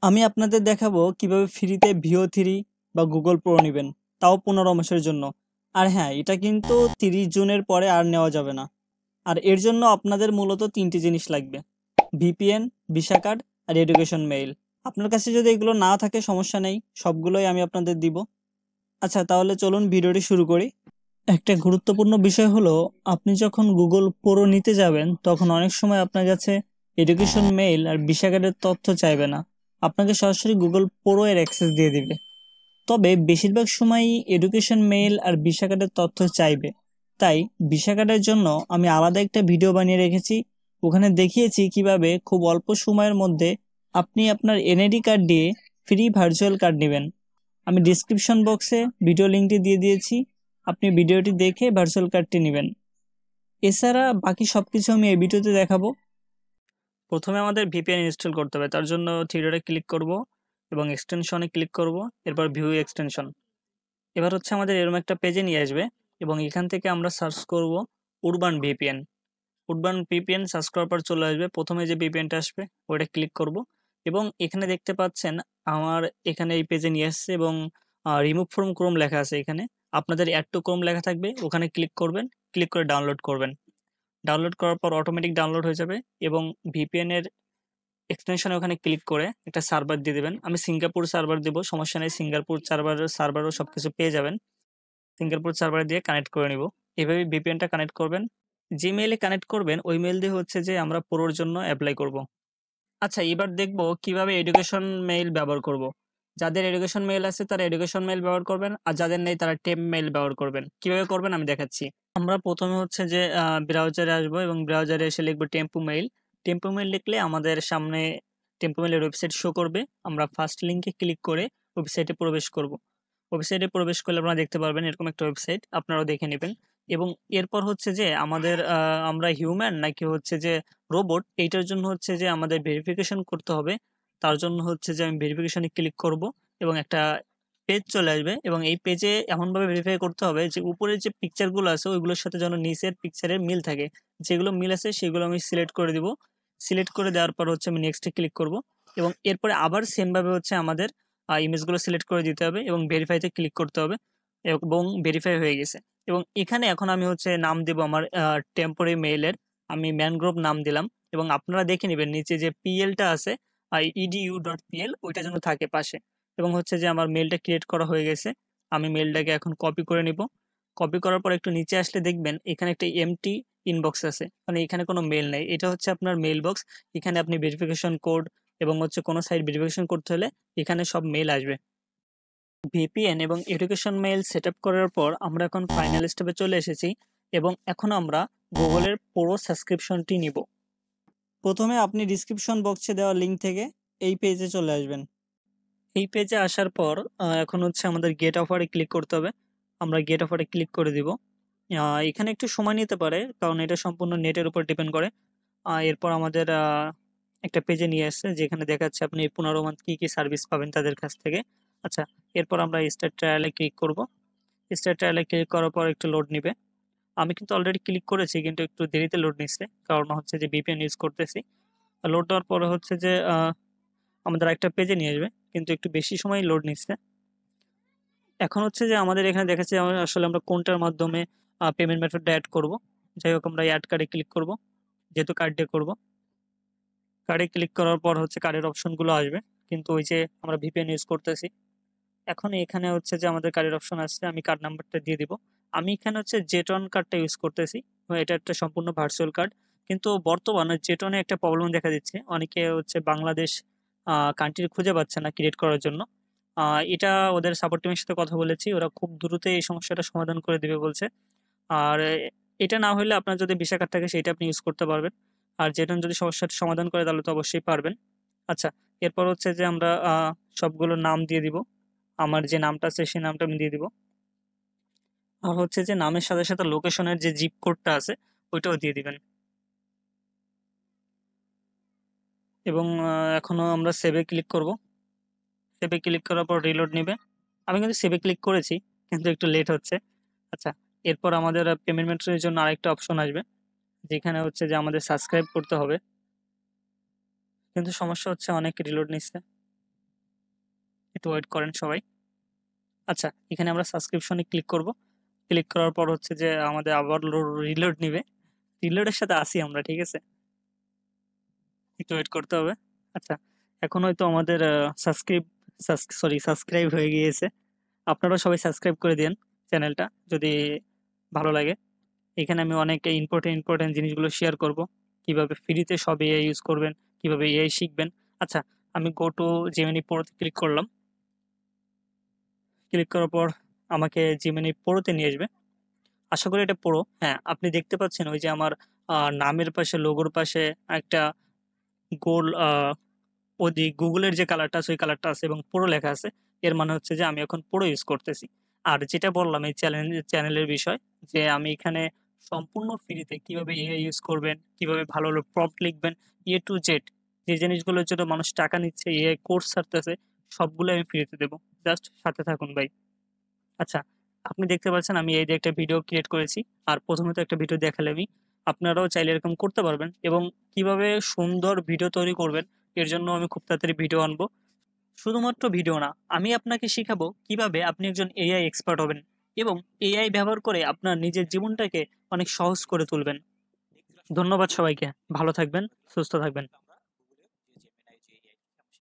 আমি আপনাদের দেখাবো কিভাবে ফ্রিতে ভিও থ্রি বা গুগল প্রো নেবেন, তাও 15 মাসের জন্য। আর হ্যাঁ, এটা কিন্তু 30 জুনের পরে আর নেওয়া যাবে না। আর এর জন্য আপনাদের মূলত 3টি জিনিস লাগবে: ভিপিএন, ভিসা কার্ড আর এডুকেশন মেইল। আপনার কাছে যদি এগুলো না থাকে সমস্যা নেই, সবগুলোই আমি আপনাদের দিব। আচ্ছা, তাহলে চলুন ভিডিওটি শুরু করি। একটা গুরুত্বপূর্ণ বিষয় হলো, আপনি যখন গুগল প্রো নিতে যাবেন তখন অনেক সময় আপনার কাছে এডুকেশন মেইল আর ভিসা কার্ডের তথ্য চাইবে না, আপনাকে সরাসরি গুগল প্রো এর অ্যাক্সেস দিয়ে দিবে। তবে বেশিরভাগ সময়ই এডুকেশন মেইল আর ভিসা কার্ডের তথ্য চাইবে। তাই ভিসা কার্ডের জন্য আমি আলাদা একটা ভিডিও বানিয়ে রেখেছি। ওখানে দেখিয়েছি কিভাবে খুব অল্প সময়ের মধ্যে আপনি আপনার এনআইডি কার্ড দিয়ে ফ্রি ভার্চুয়াল কার্ড নেবেন। আমি ডিসক্রিপশন বক্সে ভিডিও লিঙ্কটি দিয়ে দিয়েছি, আপনি ভিডিওটি দেখে ভার্চুয়াল কার্ডটি নেবেন। এছাড়া বাকি সবকিছু আমি এই ভিডিওতে দেখাবো। প্রথমে আমাদের ভিপিএন ইনস্টল করতে হবে, তার জন্য থ্রি ক্লিক করব এবং এক্সটেনশনে ক্লিক করব, এরপর ভিউ এক্সটেনশন। এবার হচ্ছে আমাদের এরকম একটা পেজে নিয়ে আসবে এবং এখান থেকে আমরা সার্চ করব urban VPN. Urban VPN search করার পর চলে আসবে, প্রথমে যে ভিপিএনটা আসবে ওইটা ক্লিক করব এবং এখানে দেখতে পাচ্ছেন আমার এখানে এই পেজে নিয়ে আসছে এবং রিমুভ ফ্রম ক্রোম লেখা আছে। এখানে আপনাদের অ্যাড টু ক্রোম লেখা থাকবে, ওখানে ক্লিক করবেন, ক্লিক করে ডাউনলোড করবেন। ডাউনলোড করার পর অটোমেটিক ডাউনলোড হয়ে যাবে এবং ভিপিএন এর এক্সটেনশনে ওখানে ক্লিক করে একটা সার্ভার দিয়ে দেবেন। আমি সিঙ্গাপুর সার্ভার দেবো, সমস্যা নেই, সিঙ্গাপুর সার্ভারও সবকিছু পেয়ে যাবেন। সিঙ্গাপুর সার্ভার দিয়ে কানেক্ট করে নিব। এভাবে ভিপিএনটা কানেক্ট করবেন। যে মেইলে কানেক্ট করবেন ওই মেইল দিয়ে হচ্ছে যে আমরা প্রোর জন্য অ্যাপ্লাই করব। আচ্ছা, এবার দেখব কিভাবে এডুকেশন মেইল ব্যবহার করব। যাদের এডুকেশন মেইল আছে তারা এডুকেশন মেইল ব্যবহার করবেন, আর যাদের নেই তারা টেম্প মেইল ব্যবহার করবেন। কিভাবে করবেন আমি দেখাচ্ছি। আমরা প্রথমে হচ্ছে যে ব্রাউজারে আসবো এবং ব্রাউজারে এসে লিখবো টেম্পু মেইল। টেম্পু মেইল লিখলে আমাদের সামনে টেম্পু মেইলের ওয়েবসাইট শো করবে। আমরা ফার্স্ট লিংকে ক্লিক করে ওয়েবসাইটে প্রবেশ করব। ওয়েবসাইটে প্রবেশ করলে আপনারা দেখতে পারবেন এরকম একটা ওয়েবসাইট, আপনারাও দেখে নেবেন। এবং এরপর হচ্ছে যে আমাদের আমরা হিউম্যান নাকি হচ্ছে যে রোবট, এইটার জন্য হচ্ছে যে আমাদের ভেরিফিকেশন করতে হবে। তার জন্য হচ্ছে যে আমি ভেরিফিকেশনে ক্লিক করব এবং একটা পেজ চলে আসবে এবং এই পেজে এমনভাবে ভেরিফাই করতে হবে যে উপরের যে পিকচারগুলো আছে ওইগুলোর সাথে যেন নিচের পিকচারের মিল থাকে। যেগুলো মিল আছে সেগুলো আমি সিলেক্ট করে দিব। সিলেক্ট করে দেওয়ার পর হচ্ছে আমি নেক্সটে ক্লিক করব এবং এরপরে আবার সেম ভাবে হচ্ছে আমাদের ইমেজগুলো সিলেক্ট করে দিতে হবে এবং ভেরিফাইতে ক্লিক করতে হবে এবং ভেরিফাই হয়ে গেছে। এবং এখানে এখন আমি হচ্ছে নাম দেব আমার টেম্পোরারি মেইলের, আমি ম্যানগ্রোভ নাম দিলাম। এবং আপনারা দেখে নেবেন নিচে যে পিএলটা আছে, edu.pl, ওইটা যেন থাকে পাশে। এবং হচ্ছে যে আমার মেলটা ক্রিয়েট করা হয়ে গেছে। আমি মেলটাকে এখন কপি করে নিব। কপি করার পর একটু নিচে আসলে দেখবেন এখানে একটা এমটি ইনবক্স আছে, মানে এখানে কোনো মেল নেই, এটা হচ্ছে আপনার মেইল বক্স। এখানে আপনি ভেরিফিকেশন কোড এবং হচ্ছে কোনো সাইট ভেরিফিকেশন করতে হলে এখানে সব মেল আসবে। ভিপিএন এবং এডুকেশন মেইল সেট আপ করার পর আমরা এখন ফাইনাল স্টেপে চলে এসেছি এবং এখন আমরা গুগলের পুরো সাবস্ক্রিপশনটি নিব। প্রথমে আপনি ডিসক্রিপশন বক্সে দেওয়া লিঙ্ক থেকে এই পেজে চলে আসবেন। এই পেজে আসার পর এখন হচ্ছে আমাদের গেট অফারে ক্লিক করতে হবে। আমরা গেট অফারে ক্লিক করে দিব। এখানে একটু সময় নিতে পারে কারণ এটা সম্পূর্ণ নেটের উপর ডিপেন্ড করে। এরপর আমাদের একটা পেজে নিয়ে আসছে যেখানে দেখাচ্ছে আপনি 15 মান্থ কি কি সার্ভিস পাবেন তাদের কাছ থেকে। আচ্ছা, এরপর আমরা স্টার্ট ট্রায়ালে ক্লিক করব। স্টার্ট ট্রায়ালে ক্লিক করার পর একটু লোড নিবে। আমি কিন্তু অলরেডি ক্লিক করেছি কিন্তু একটু দেরিতে লোড নিচ্ছে, কারণ হচ্ছে যে ভিপিএন ইউজ করতেছি। লোড দেওয়ার পরে হচ্ছে যে আমাদের একটা পেজে নিয়ে আসবে কিন্তু একটু বেশি সময় লোড নিচ্ছে। এখন হচ্ছে যে আমাদের এখানে দেখাচ্ছে আসলে আমরা কোনটার মাধ্যমে পেমেন্ট মেথডটা অ্যাড করব। যাই হোক, আমরা অ্যাড কার্ডে ক্লিক করব, যেহেতু কার্ড দিয়ে করব। কার্ডে ক্লিক করার পর হচ্ছে কার্ডের অপশনগুলো আসবে, কিন্তু ওই যে আমরা ভিপিএন ইউজ করতেছি। এখন এখানে হচ্ছে যে আমাদের কার্ডের অপশন আসছে, আমি কার্ড নাম্বারটা দিয়ে দিব। আমি এখানে হচ্ছে জেটন কার্ডটা ইউজ করতেছি। এটা একটা সম্পূর্ণ ভার্চুয়াল কার্ড, কিন্তু বর্তমানে জেটনে একটা প্রবলেম দেখা দিচ্ছে, অনেকে হচ্ছে বাংলাদেশ কান্ট্রি খুঁজে পাচ্ছে না ক্রিয়েট করার জন্য। এটা ওদের সাপোর্ট টিমের সাথে কথা বলেছি, ওরা খুব দ্রুত এই সমস্যাটা সমাধান করে দিবে বলছে। আর এটা না হলে আপনার যদি ভিসা কার্ড থাকে সেটা আপনি ইউজ করতে পারবেন। আর জেটন যদি সমস্যাটা সমাধান করে তাহলে তো অবশ্যই পারবেন। আচ্ছা, এরপর হচ্ছে যে আমরা সবগুলো নাম দিয়ে দিব। আমার যে নামটা আছে সেই নামটা আমি দিয়ে দিব। আর হচ্ছে যে নামের সাথে সাথে লোকেশনের যে জিপ কোডটা আছে ওইটাও দিয়ে দিবেন। এবং এখনো আমরা সেভে ক্লিক করব। সেভে ক্লিক করার পর রিলোড নেবে। আমি কিন্তু সেভে ক্লিক করেছি কিন্তু একটু লেট হচ্ছে। আচ্ছা, এরপর আমাদের পেমেন্ট মেথডের জন্য আরেকটা অপশন আসবে যেখানে হচ্ছে যে আমাদের সাবস্ক্রাইব করতে হবে, কিন্তু সমস্যা হচ্ছে অনেক রিলোড নিচ্ছে। একটু ওয়েট করেন সবাই। আচ্ছা, এখানে আমরা সাবস্ক্রিপশনে ক্লিক করব। ক্লিক করার পর হচ্ছে যে আমাদের আবার রিলোড নিবে। রিলোডের সাথে আসি আমরা, ঠিক আছে? একটু ওয়েট করতে হবে। আচ্ছা, এখন হয়তো আমাদের সাবস্ক্রাইব হয়ে গিয়েছে। আপনারাও সবাই সাবস্ক্রাইব করে দিন চ্যানেলটা যদি ভালো লাগে। এখানে আমি অনেক ইম্পর্টেন্ট জিনিসগুলো শেয়ার করব, কিভাবে ফ্রিতে সব এআই ইউজ করবেন, কিভাবে এআই শিখবেন। আচ্ছা, আমি গো টু জেমিনি প্রোতে ক্লিক করলাম। ক্লিক করার পর আমাকে জেমিনি প্রোতে নিয়ে আসবে। আশা করি এটা প্রো। হ্যাঁ, আপনি দেখতে পাচ্ছেন ওই যে আমার নামের পাশে, লোগোর পাশে একটা গোল ওই গুগলের যে কালারটা আছে ওই কালারটা আছে এবং প্রো লেখা আছে। এর মানে হচ্ছে যে আমি এখন প্রো ইউজ করতেছি। আর যেটা বললাম এই চ্যানেলের বিষয়, যে আমি এখানে সম্পূর্ণ ফ্রিতে কিভাবে এআই ইউজ করবেন, কিভাবে ভালো ভালো প্রম্পট লিখবেন, টু জেড যে জিনিসগুলোর জন্য মানুষ টাকা নিচ্ছে, এআই কোর্স ছাড়তেছে, সবগুলো আমি ফ্রিতে দেবো। জাস্ট সাথে থাকুন ভাই। আচ্ছা, আপনি দেখতে পাচ্ছেন আমি এই যে একটা ভিডিও ক্রিয়েট করেছি। আর প্রথমে তো একটা ভিডিও দেখালে আমি, আপনারাও চাইলে এরকম করতে পারবেন। এবং কিভাবে সুন্দর ভিডিও তৈরি করবেন, এর জন্য আমি খুব তাড়াতাড়ি ভিডিও আনবো। শুধুমাত্র ভিডিও না, আমি আপনাকে শিখাবো কিভাবে আপনি একজন এআই এক্সপার্ট হবেন এবং এআই ব্যবহার করে আপনার নিজের জীবনটাকে অনেক সহজ করে তুলবেন। ধন্যবাদ সবাইকে। ভালো থাকবেন, সুস্থ থাকবেন।